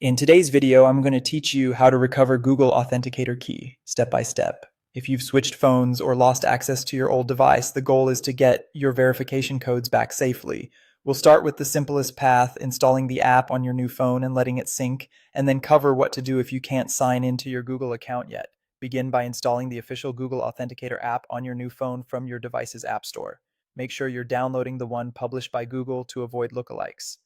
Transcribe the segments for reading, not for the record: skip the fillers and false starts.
In today's video, I'm going to teach you how to recover Google Authenticator key, step by step. If you've switched phones or lost access to your old device, the goal is to get your verification codes back safely. We'll start with the simplest path, installing the app on your new phone and letting it sync, and then cover what to do if you can't sign into your Google account yet. Begin by installing the official Google Authenticator app on your new phone from your device's app store. Make sure you're downloading the one published by Google to avoid lookalikes.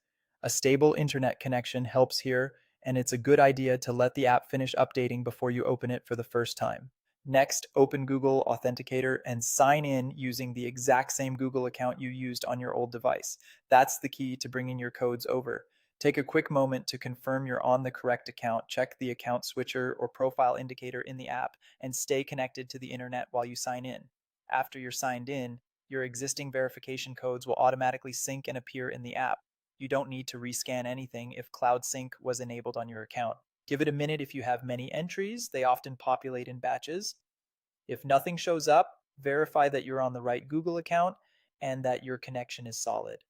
A stable internet connection helps here, and it's a good idea to let the app finish updating before you open it for the first time. Next, open Google Authenticator and sign in using the exact same Google account you used on your old device. That's the key to bringing your codes over. Take a quick moment to confirm you're on the correct account. Check the account switcher or profile indicator in the app and stay connected to the internet while you sign in. After you're signed in, your existing verification codes will automatically sync and appear in the app. You don't need to rescan anything if Cloud Sync was enabled on your account. Give it a minute if you have many entries. They often populate in batches. If nothing shows up, verify that you're on the right Google account and that your connection is solid.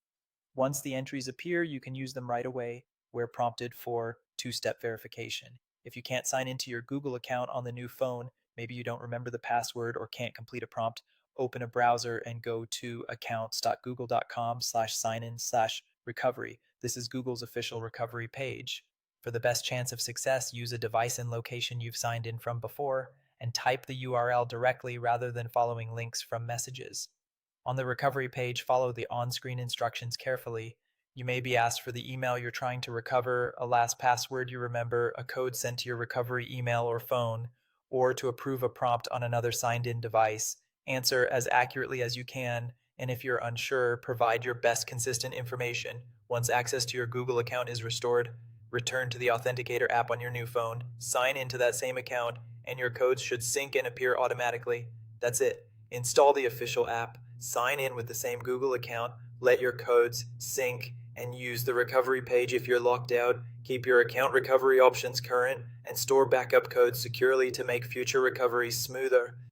Once the entries appear, you can use them right away where prompted for two-step verification. If you can't sign into your Google account on the new phone, maybe you don't remember the password or can't complete a prompt, open a browser and go to accounts.google.com/signin/recovery. This is Google's official recovery page. For the best chance of success, use a device and location you've signed in from before and type the URL directly rather than following links from messages. On the recovery page, follow the on-screen instructions carefully. You may be asked for the email you're trying to recover, a last password you remember, a code sent to your recovery email or phone, or to approve a prompt on another signed-in device. Answer as accurately as you can, and if you're unsure, provide your best consistent information. Once access to your Google account is restored, return to the Authenticator app on your new phone, sign into that same account, and your codes should sync and appear automatically. That's it. Install the official app, sign in with the same Google account, let your codes sync, and use the recovery page if you're locked out. Keep your account recovery options current and store backup codes securely to make future recoveries smoother.